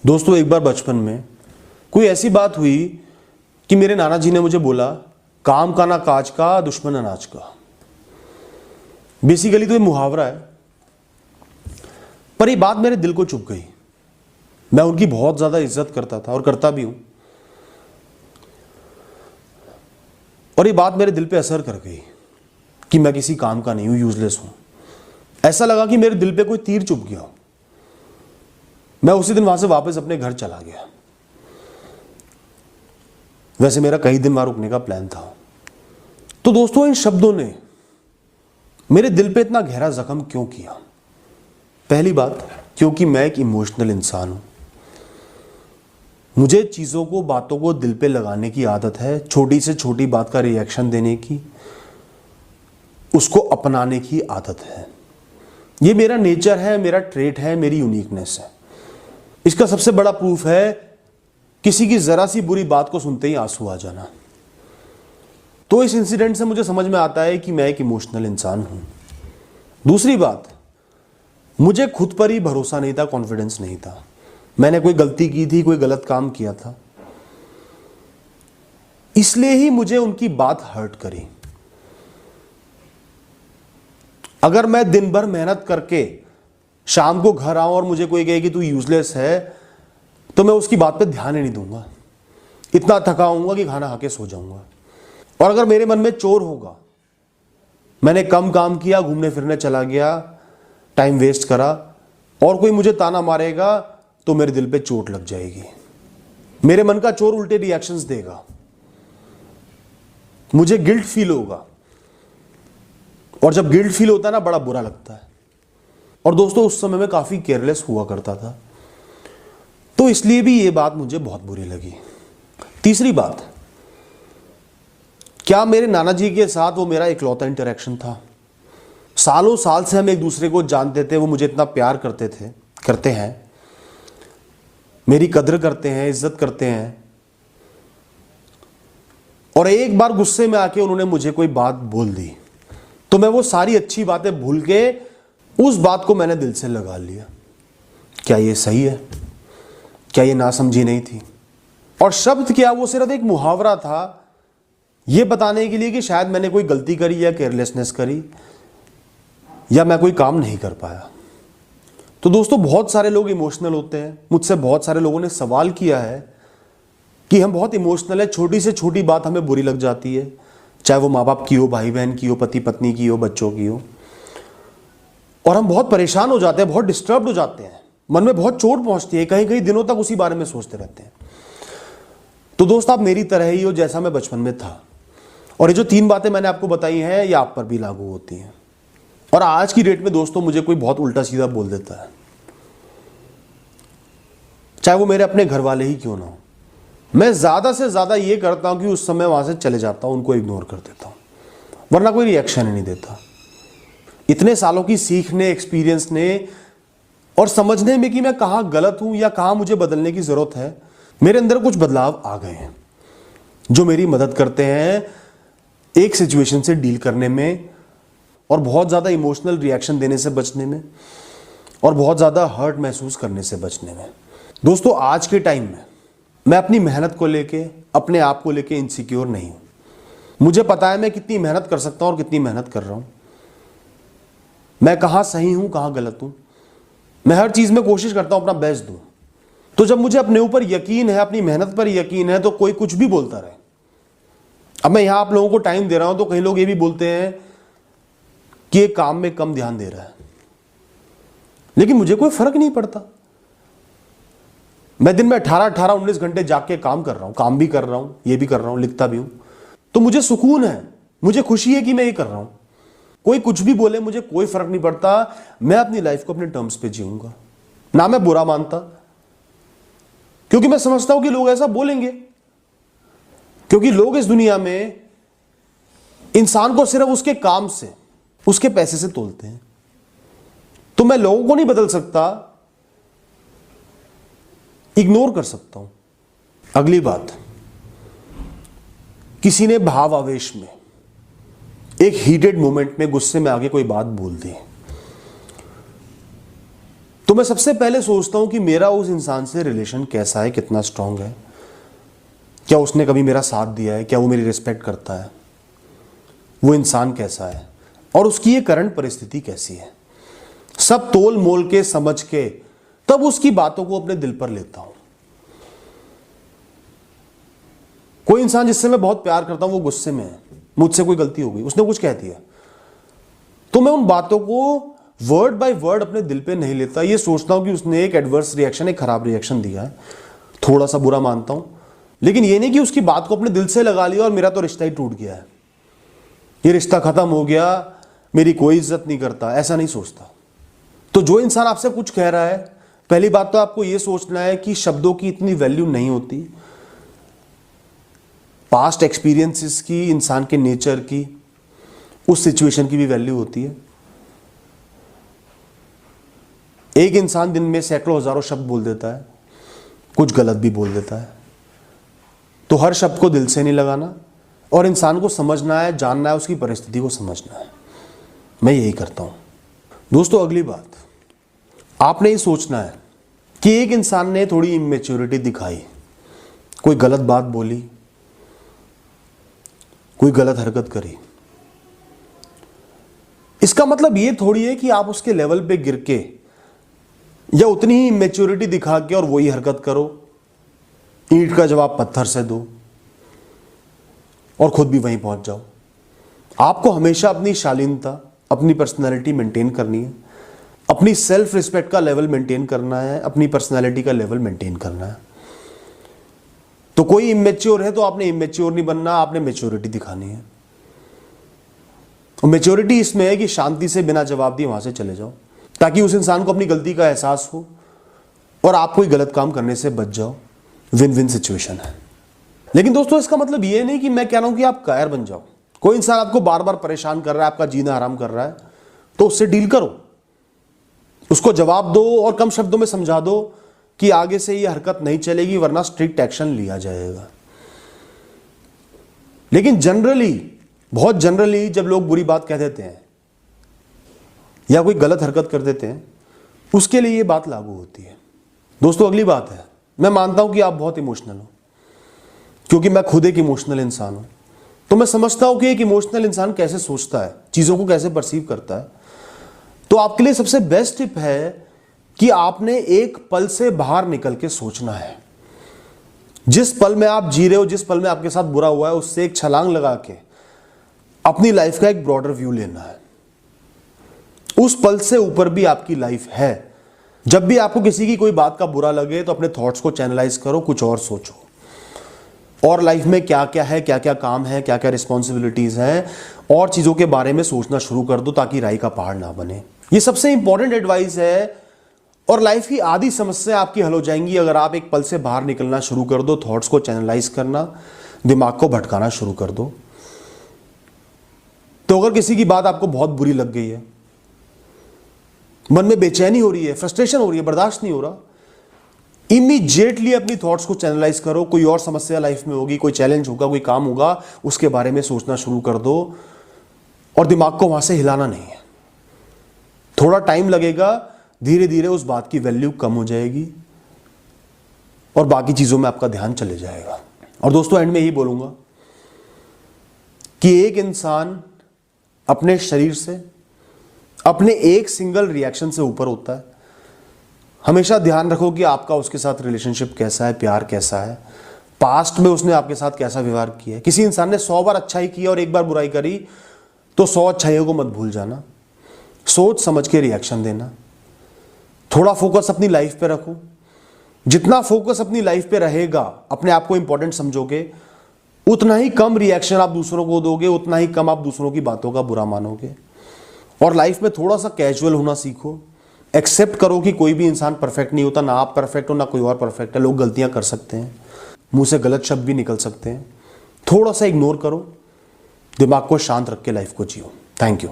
दोस्तों, एक बार बचपन में कोई ऐसी बात हुई कि मेरे नाना जी ने मुझे बोला, काम का ना काज का, दुश्मन अनाज का। बेसिकली तो ये मुहावरा है, पर ये बात मेरे दिल को चुभ गई। मैं उनकी बहुत ज्यादा इज्जत करता था और करता भी हूं, और ये बात मेरे दिल पे असर कर गई कि मैं किसी काम का नहीं हूं, यूजलेस हूं। ऐसा लगा कि मेरे दिल पे कोई तीर चुभ गया। मैं उसी दिन वहां से वापस अपने घर चला गया। वैसे मेरा कई दिन वहां रुकने का प्लान था। तो दोस्तों, इन शब्दों ने मेरे दिल पे इतना गहरा जख्म क्यों किया? पहली बात, क्योंकि मैं एक इमोशनल इंसान हूं। मुझे चीजों को, बातों को दिल पे लगाने की आदत है। छोटी से छोटी बात का रिएक्शन देने की, उसको अपनाने की आदत है। ये मेरा नेचर है, मेरा ट्रेट है, मेरी यूनिकनेस है। इसका सबसे बड़ा प्रूफ है किसी की जरा सी बुरी बात को सुनते ही आंसू आ जाना। तो इस इंसिडेंट से मुझे समझ में आता है कि मैं एक इमोशनल इंसान हूं। दूसरी बात, मुझे खुद पर ही भरोसा नहीं था, कॉन्फिडेंस नहीं था। मैंने कोई गलती की थी, कोई गलत काम किया था, इसलिए ही मुझे उनकी बात हर्ट करी। अगर मैं दिन भर मेहनत करके शाम को घर आऊं और मुझे कोई कहे कि तू यूजलेस है, तो मैं उसकी बात पे ध्यान ही नहीं दूंगा। इतना थका होऊंगा कि खाना खा के सो जाऊंगा। और अगर मेरे मन में चोर होगा, मैंने कम काम किया, घूमने फिरने चला गया, टाइम वेस्ट करा, और कोई मुझे ताना मारेगा, तो मेरे दिल पे चोट लग जाएगी। मेरे मन का चोर उल्टे रिएक्शंस देगा, मुझे गिल्ट फील होगा, और जब गिल्ट फील होता है ना, बड़ा बुरा लगता है। और दोस्तों, उस समय मैं काफी केयरलेस हुआ करता था, तो इसलिए भी ये बात मुझे बहुत बुरी लगी। तीसरी बात, क्या मेरे नाना जी के साथ वो मेरा इकलौता इंटरेक्शन था? सालों साल से हम एक दूसरे को जानते थे। वो मुझे इतना प्यार करते हैं, मेरी कदर करते हैं, इज्जत करते हैं, और एक बार गुस्से में आके उन्होंने मुझे कोई बात बोल दी, तो मैं वो सारी अच्छी बातें भूल के उस बात को मैंने दिल से लगा लिया। क्या ये सही है? क्या ये नासमझी नहीं थी? और शब्द क्या, वो सिर्फ एक मुहावरा था, ये बताने के लिए कि शायद मैंने कोई गलती करी या केयरलेसनेस करी, या मैं कोई काम नहीं कर पाया। तो दोस्तों, बहुत सारे लोग इमोशनल होते हैं। मुझसे बहुत सारे लोगों ने सवाल किया है कि हम बहुत इमोशनल है, छोटी से छोटी बात हमें बुरी लग जाती है, चाहे वो माँ बाप की हो, भाई बहन की हो, पति पत्नी की हो, बच्चों की हो, और हम बहुत परेशान हो जाते हैं, बहुत डिस्टर्ब हो जाते हैं, मन में बहुत चोट पहुंचती है, कहीं कहीं दिनों तक उसी बारे में सोचते रहते हैं। तो दोस्त, आप मेरी तरह ही हो, जैसा मैं बचपन में था। और ये जो 3 बातें मैंने आपको बताई हैं, ये आप पर भी लागू होती हैं। और आज की डेट में दोस्तों, मुझे कोई बहुत उल्टा सीधा बोल देता है, चाहे वो मेरे अपने घर वाले ही क्यों ना हो, मैं ज्यादा से ज्यादा ये करता हूं कि उस समय वहां से चले जाता हूं, उनको इग्नोर कर देता हूं, वरना कोई रिएक्शन ही नहीं देता। इतने सालों की सीखने, एक्सपीरियंस ने और समझने में कि मैं कहां गलत हूं या कहां मुझे बदलने की जरूरत है, मेरे अंदर कुछ बदलाव आ गए हैं जो मेरी मदद करते हैं एक सिचुएशन से डील करने में, और बहुत ज्यादा इमोशनल रिएक्शन देने से बचने में, और बहुत ज्यादा हर्ट महसूस करने से बचने में। दोस्तों, आज के टाइम में मैं अपनी मेहनत को लेके, अपने आप को लेके इनसिक्योर नहीं हूं। मुझे पता है मैं कितनी मेहनत कर सकता हूं और कितनी मेहनत कर रहा हूं, मैं कहां सही हूं, कहां गलत हूं। मैं हर चीज में कोशिश करता हूं अपना बेस्ट दूं। तो जब मुझे अपने ऊपर यकीन है, अपनी मेहनत पर यकीन है, तो कोई कुछ भी बोलता रहे। अब मैं यहां आप लोगों को टाइम दे रहा हूं, तो कई लोग ये भी बोलते हैं कि ये काम में कम ध्यान दे रहा है, लेकिन मुझे कोई फर्क नहीं पड़ता। मैं दिन में 18-19 घंटे जाग के काम कर रहा हूं, काम भी कर रहा हूं, ये भी कर रहा हूं, लिखता भी हूं, तो मुझे सुकून है, मुझे खुशी है कि मैं ये कर रहा हूं। कोई कुछ भी बोले, मुझे कोई फर्क नहीं पड़ता। मैं अपनी लाइफ को अपने टर्म्स पे जीऊंगा, ना मैं बुरा मानता, क्योंकि मैं समझता हूं कि लोग ऐसा बोलेंगे, क्योंकि लोग इस दुनिया में इंसान को सिर्फ उसके काम से, उसके पैसे से तोलते हैं। तो मैं लोगों को नहीं बदल सकता, इग्नोर कर सकता हूं। अगली बात, किसी ने भाव आवेश में, एक हीटेड मोमेंट में, गुस्से में आके कोई बात बोल दी, तो मैं सबसे पहले सोचता हूं कि मेरा उस इंसान से रिलेशन कैसा है, कितना स्ट्रांग है, क्या उसने कभी मेरा साथ दिया है, क्या वो मेरी रिस्पेक्ट करता है, वो इंसान कैसा है और उसकी ये करंट परिस्थिति कैसी है। सब तोल मोल के समझ के तब उसकी बातों को अपने दिल पर लेता हूं। कोई इंसान जिससे मैं बहुत प्यार करता हूं वो गुस्से में है, मुझसे कोई गलती हो गई, उसने कुछ कह दिया, तो मैं उन बातों को वर्ड बाय वर्ड अपने दिल पे नहीं लेता। ये सोचता हूं कि उसने एक एडवर्स रिएक्शन, एक खराब रिएक्शन दिया है, थोड़ा सा बुरा मानता हूं, लेकिन ये नहीं कि उसकी बात को अपने दिल से लगा लिया और मेरा तो रिश्ता ही टूट गया है, ये रिश्ता खत्म हो गया, मेरी कोई इज्जत नहीं करता, ऐसा नहीं सोचता। तो जो इंसान आपसे कुछ कह रहा है, पहली बात तो आपको यह सोचना है कि शब्दों की इतनी वैल्यू नहीं होती, पास्ट एक्सपीरियंसेस की, इंसान के नेचर की, उस सिचुएशन की भी वैल्यू होती है। एक इंसान दिन में सैकड़ों हजारों शब्द बोल देता है, कुछ गलत भी बोल देता है, तो हर शब्द को दिल से नहीं लगाना और इंसान को समझना है, जानना है, उसकी परिस्थिति को समझना है। मैं यही करता हूं। दोस्तों, अगली बात आपने ये सोचना है कि एक इंसान ने थोड़ी इमेच्योरिटी दिखाई, कोई गलत बात बोली, कोई गलत हरकत करी, इसका मतलब ये थोड़ी है कि आप उसके लेवल पे गिर के या उतनी ही इमेच्योरिटी दिखा के और वही हरकत करो, ईंट का जवाब पत्थर से दो और खुद भी वहीं पहुंच जाओ। आपको हमेशा अपनी शालीनता, अपनी पर्सनैलिटी मेंटेन करनी है, अपनी सेल्फ रिस्पेक्ट का लेवल मेंटेन करना है, अपनी पर्सनैलिटी का लेवल मेंटेन करना है। तो कोई इमेच्योर है तो आपने इमेच्योर नहीं बनना, आपने मेच्योरिटी दिखानी है। और मेच्योरिटी इसमें है कि शांति से बिना जवाब दिए वहां से चले जाओ, ताकि उस इंसान को अपनी गलती का एहसास हो और आप कोई गलत काम करने से बच जाओ। विन विन सिचुएशन है। लेकिन दोस्तों, इसका मतलब ये नहीं कि मैं कह रहा हूं कि आप कायर बन जाओ। कोई इंसान आपको बार बार परेशान कर रहा है, आपका जीना हराम कर रहा है, तो उससे डील करो, उसको जवाब दो और कम शब्दों में समझा दो कि आगे से ये हरकत नहीं चलेगी, वरना स्ट्रिक्ट एक्शन लिया जाएगा। लेकिन जनरली, बहुत जनरली, जब लोग बुरी बात कह देते हैं या कोई गलत हरकत कर देते हैं, उसके लिए ये बात लागू होती है। दोस्तों, अगली बात है, मैं मानता हूं कि आप बहुत इमोशनल हो, क्योंकि मैं खुद एक इमोशनल इंसान हूं। तो मैं समझता हूं कि एक इमोशनल इंसान कैसे सोचता है, चीजों को कैसे परसीव करता है। तो आपके लिए सबसे बेस्ट टिप है कि आपने एक पल से बाहर निकल के सोचना है। जिस पल में आप जी रहे हो, जिस पल में आपके साथ बुरा हुआ है, उससे एक छलांग लगा के अपनी लाइफ का एक ब्रॉडर व्यू लेना है। उस पल से ऊपर भी आपकी लाइफ है। जब भी आपको किसी की कोई बात का बुरा लगे तो अपने थॉट्स को चैनलाइज करो, कुछ और सोचो, और लाइफ में क्या क्या है, क्या क्या काम है, क्या क्या रिस्पॉन्सिबिलिटीज हैं, और चीजों के बारे में सोचना शुरू कर दो, ताकि राई का पहाड़ ना बने। ये सबसे इंपॉर्टेंट एडवाइस है और लाइफ की आधी समस्या आपकी हल हो जाएंगी अगर आप एक पल से बाहर निकलना शुरू कर दो, थॉट्स को चैनलाइज करना, दिमाग को भटकाना शुरू कर दो। तो अगर किसी की बात आपको बहुत बुरी लग गई है, मन में बेचैनी हो रही है, फ्रस्ट्रेशन हो रही है, बर्दाश्त नहीं हो रहा, इमीडिएटली अपनी थॉट्स को चैनलाइज करो। कोई और समस्या लाइफ में होगी, कोई चैलेंज होगा, कोई काम होगा, उसके बारे में सोचना शुरू कर दो और दिमाग को वहां से हिलाना नहीं है। थोड़ा टाइम लगेगा, धीरे धीरे उस बात की वैल्यू कम हो जाएगी और बाकी चीजों में आपका ध्यान चले जाएगा। और दोस्तों, एंड में यही बोलूंगा कि एक इंसान अपने शरीर से, अपने एक सिंगल रिएक्शन से ऊपर होता है। हमेशा ध्यान रखो कि आपका उसके साथ रिलेशनशिप कैसा है, प्यार कैसा है, पास्ट में उसने आपके साथ कैसा व्यवहार किया है। किसी इंसान ने 100 बार अच्छाई की और एक बार बुराई करी तो 100 अच्छाइयों को मत भूल जाना। सोच समझ के रिएक्शन देना। थोड़ा फोकस अपनी लाइफ पे रखो। जितना फोकस अपनी लाइफ पे रहेगा, अपने आप को इंपॉर्टेंट समझोगे, उतना ही कम रिएक्शन आप दूसरों को दोगे, उतना ही कम आप दूसरों की बातों का बुरा मानोगे। और लाइफ में थोड़ा सा कैजुअल होना सीखो। एक्सेप्ट करो कि कोई भी इंसान परफेक्ट नहीं होता, ना आप परफेक्ट हो ना कोई और परफेक्ट है। लोग गलतियां कर सकते हैं, मुंह से गलत शब्द भी निकल सकते हैं। थोड़ा सा इग्नोर करो, दिमाग को शांत रख के लाइफ को जियो। Thank you.